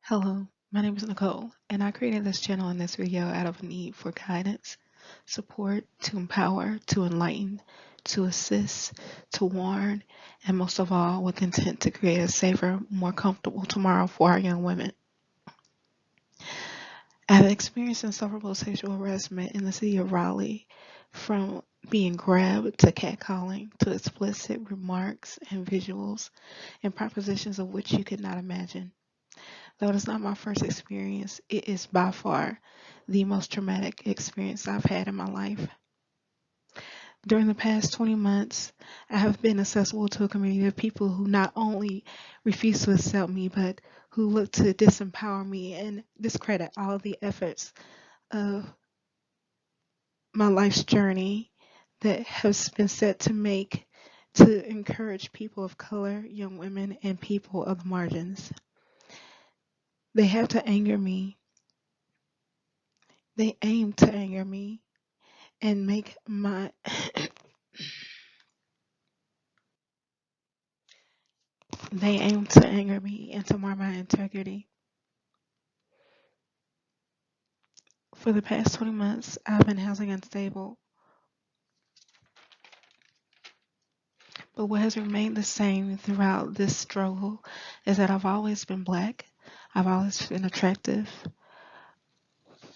Hello, my name is Nicole, and I created this channel and this video out of a need for guidance, support, to empower, to enlighten, to assist, to warn, and most of all, with intent to create a safer, more comfortable tomorrow for our young women. I have experienced insufferable sexual harassment in the city of Raleigh, from being grabbed to catcalling to explicit remarks and visuals and propositions of which you could not imagine. Though it is not my first experience, it is by far the most traumatic experience I've had in my life. During the past 20 months, I have been accessible to a community of people who not only refuse to accept me, but who look to disempower me and discredit all of the efforts of my life's journey that has been set to encourage people of color, young women, and people of the margins. They have to anger me. They aim to anger me and make my they aim to anger me and to mar my integrity. For the past 20 months, I've been housing unstable, but what has remained the same throughout this struggle is that I've always been black, I've always been attractive,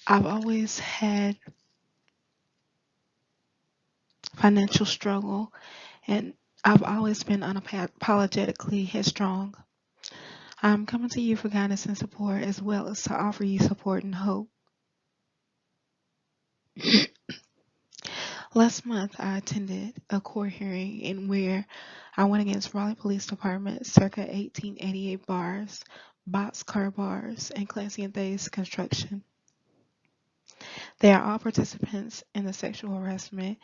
I've always had financial struggle, and I've always been unapologetically headstrong. I'm coming to you for guidance and support, as well as to offer you support and hope. Last month, I attended a court hearing in where I went against Raleigh Police Department circa 1888 bars, boxcar bars, and Clancy and Thayes construction. They are all participants in the sexual harassment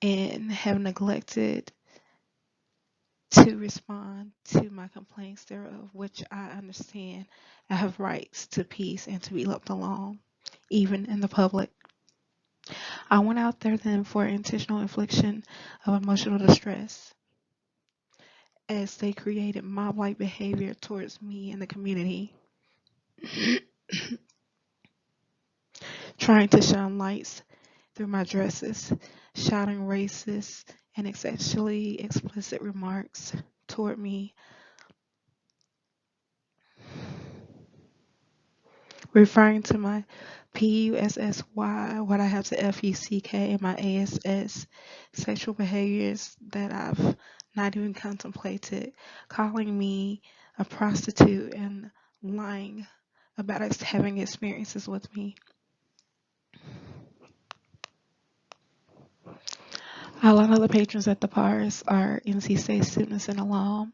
and have neglected to respond to my complaints thereof, which I understand I have rights to peace and to be left alone, even in the public. I went out there then for intentional infliction of emotional distress, as they created mob-like behavior towards me and the community, trying to shine lights through my dresses, shouting racist and sexually explicit remarks toward me, referring to my PUSSY, what I have to FUCK, and my ASS, sexual behaviors that I've not even contemplated, calling me a prostitute and lying about us having experiences with me. A lot of the patrons at the bars are NC State students and alum.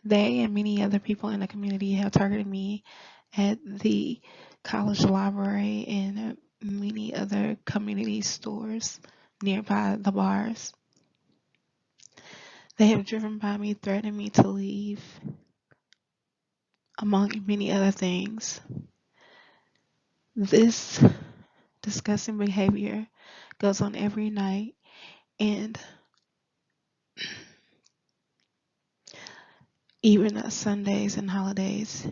They and many other people in the community have targeted me at the college library and many other community stores nearby the bars. They have driven by me, threatening me to leave, among many other things. This disgusting behavior goes on every night, and even on Sundays and holidays.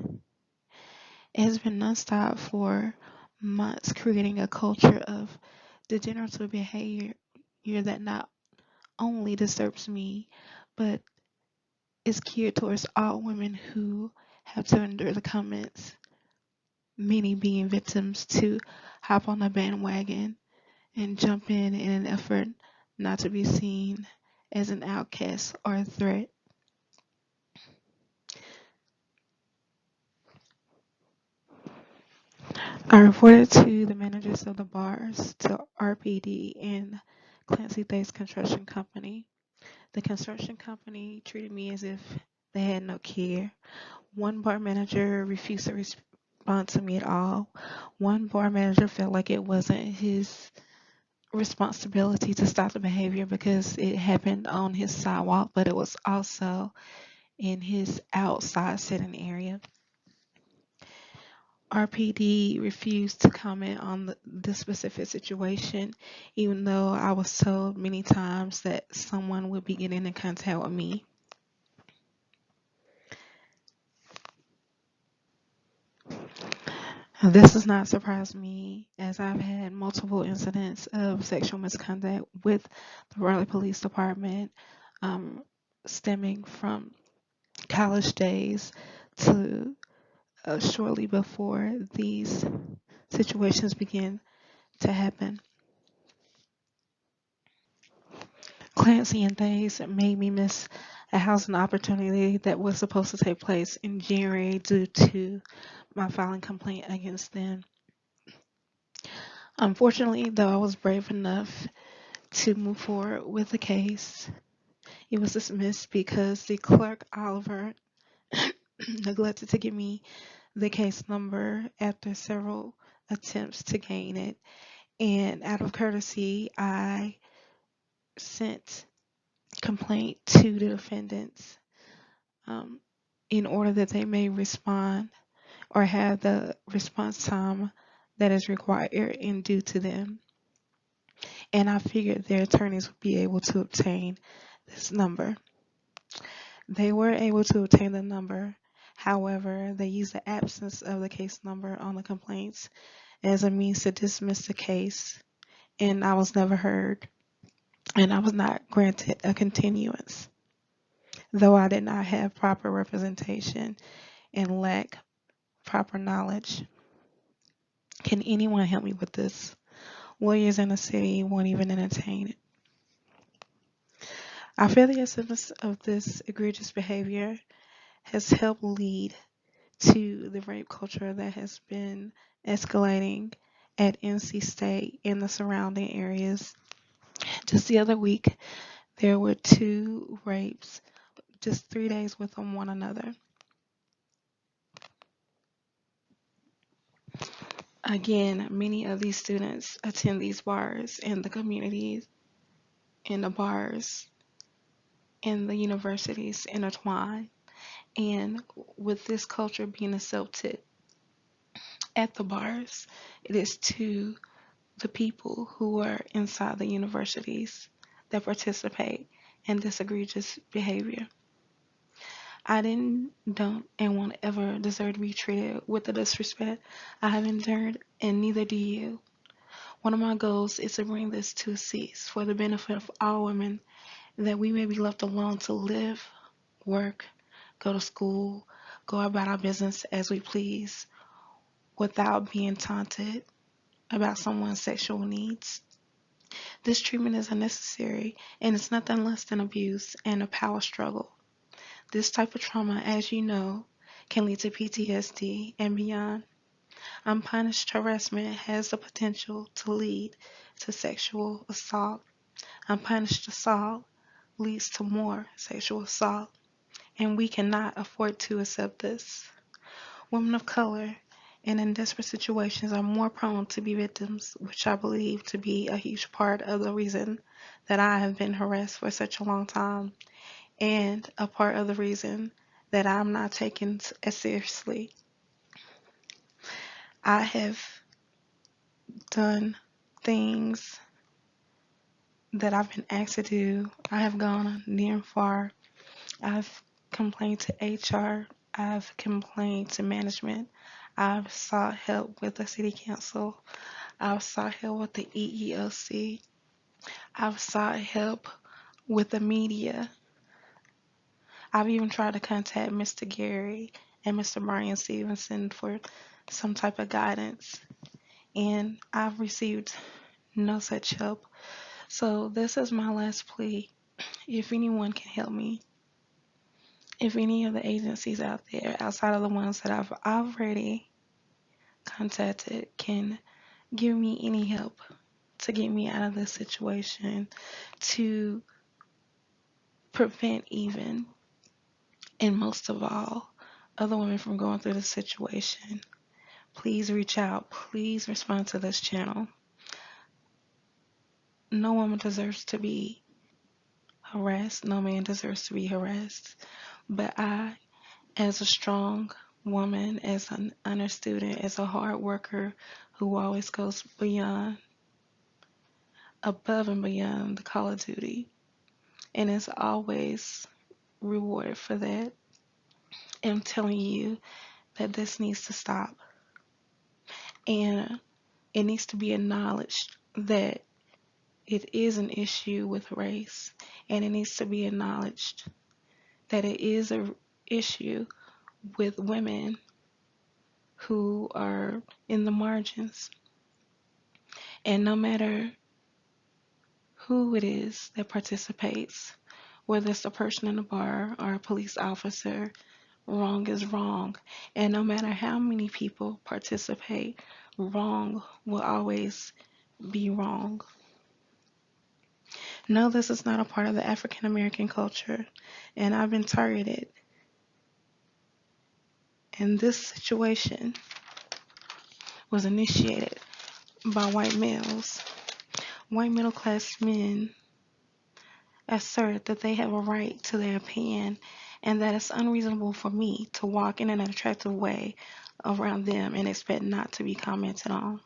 It has been nonstop for months, creating a culture of degenerative behavior that not only disturbs me, but is geared towards all women who have to endure the comments, many being victims to hop on the bandwagon and jump in an effort not to be seen as an outcast or a threat. I reported to the managers of the bars, to RPD and Clancy Thayes Construction Company. The construction company treated me as if they had no care. One bar manager refused to respond to me at all. One bar manager felt like it wasn't his responsibility to stop the behavior because it happened on his sidewalk, but it was also in his outside sitting area. RPD refused to comment on the specific situation, even though I was told many times that someone would be getting in contact with me. This does not surprise me, as I've had multiple incidents of sexual misconduct with the Raleigh Police Department, um, stemming from college days to shortly before these situations began to happen. Clancy and Days made me miss a housing opportunity that was supposed to take place in January due to my filing complaint against them. Unfortunately, though I was brave enough to move forward with the case, it was dismissed because the clerk, Oliver, neglected to give me the case number after several attempts to gain it. And out of courtesy, I sent complaint to the defendants, um, in order that they may respond or have the response time that is required and due to them. And I figured their attorneys would be able to obtain this number. They were able to obtain the number. However, they used the absence of the case number on the complaints as a means to dismiss the case, and I was never heard, and I was not granted a continuance, though I did not have proper representation and lack proper knowledge. Can anyone help me with this? Lawyers in the city won't even entertain it. I feel the essence of this egregious behavior has helped lead to the rape culture that has been escalating at NC State and the surrounding areas. Just the other week, there were 2 rapes, just 3 days within one another. Again, many of these students attend these bars in the communities, in the bars, in the universities intertwine. And with this culture being accepted at the bars, it is to the people who are inside the universities that participate in this egregious behavior. I didn't, don't, and won't ever deserve to be treated with the disrespect I have endured, and neither do you. One of my goals is to bring this to a cease for the benefit of all women, that we may be left alone to live, work, go to school, go about our business as we please, without being taunted about someone's sexual needs. This treatment is unnecessary, and it's nothing less than abuse and a power struggle. This type of trauma, as you know, can lead to PTSD and beyond. Unpunished harassment has the potential to lead to sexual assault. Unpunished assault leads to more sexual assault, and we cannot afford to accept this. Women of color and in desperate situations are more prone to be victims, which I believe to be a huge part of the reason that I have been harassed for such a long time, and a part of the reason that I'm not taken as seriously. I have done things that I've been asked to do. I have gone near and far. I've complained to HR. I've complained to management. I've sought help with the city council. I've sought help with the EEOC. I've sought help with the media. I've even tried to contact Mr. Gary and Mr. Brian Stevenson for some type of guidance, and I've received no such help. So this is my last plea. If anyone can help me, if any of the agencies out there, outside of the ones that I've already contacted, can give me any help to get me out of this situation, to prevent even, and most of all, other women from going through this situation, please reach out. Please respond to this channel. No woman deserves to be harassed. No man deserves to be harassed. But I, as a strong woman, as an honor student, as a hard worker who always goes beyond, above and beyond the call of duty, and is always rewarded for that, am telling you that this needs to stop. And it needs to be acknowledged that it is an issue with race, and it needs to be acknowledged that it is an issue with women who are in the margins. And no matter who it is that participates, whether it's a person in a bar or a police officer, wrong is wrong. And no matter how many people participate, wrong will always be wrong. No, this is not a part of the African American culture, and I've been targeted. And this situation was initiated by white males. White middle class men assert that they have a right to their opinion and that it's unreasonable for me to walk in an attractive way around them and expect not to be commented on.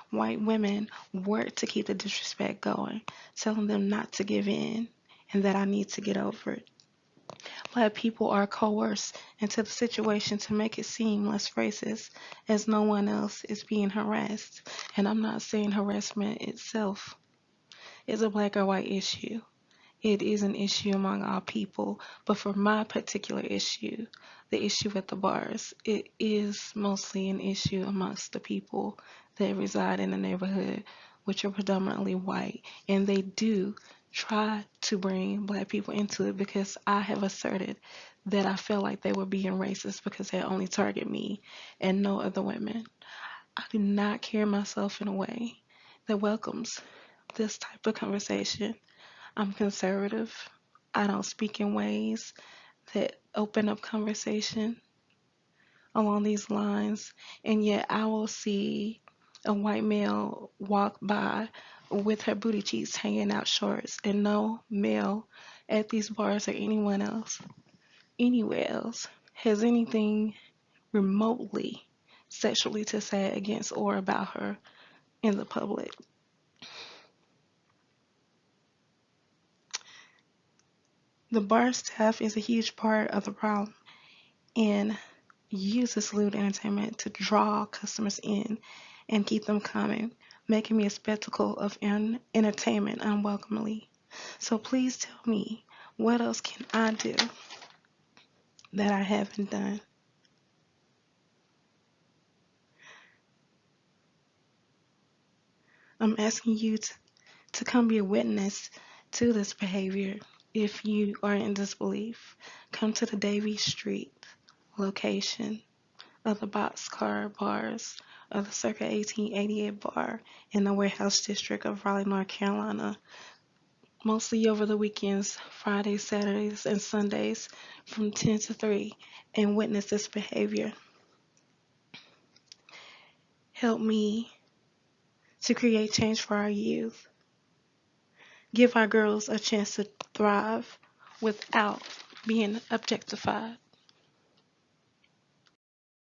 White women work to keep the disrespect going, telling them not to give in and that I need to get over it. Black people are coerced into the situation to make it seem less racist as no one else is being harassed. And I'm not saying harassment itself is a black or white issue. It is an issue among all people, but for my particular issue, the issue at the bars, it is mostly an issue amongst the people that reside in the neighborhood, which are predominantly white, and they do try to bring black people into it because I have asserted that I feel like they were being racist because they only target me and no other women. I do not carry myself in a way that welcomes this type of conversation. I'm conservative. I don't speak in ways that open up conversation along these lines, and yet I will see a white male walk by with her booty cheeks hanging out shorts, and no male at these bars or anyone else, anywhere else, has anything remotely sexually to say against or about her in the public. The bar staff is a huge part of the problem and uses lewd entertainment to draw customers in and keep them coming, making me a spectacle of entertainment unwelcomely. So please tell me, what else can I do that I haven't done? I'm asking you to come be a witness to this behavior. If you are in disbelief, come to the Davie Street location of the Boxcar Bars of the Circa 1888 bar in the Warehouse District of Raleigh, North Carolina, mostly over the weekends, Fridays, Saturdays, and Sundays from 10 to 3, and witness this behavior. Help me to create change for our youth. Give our girls a chance to thrive without being objectified.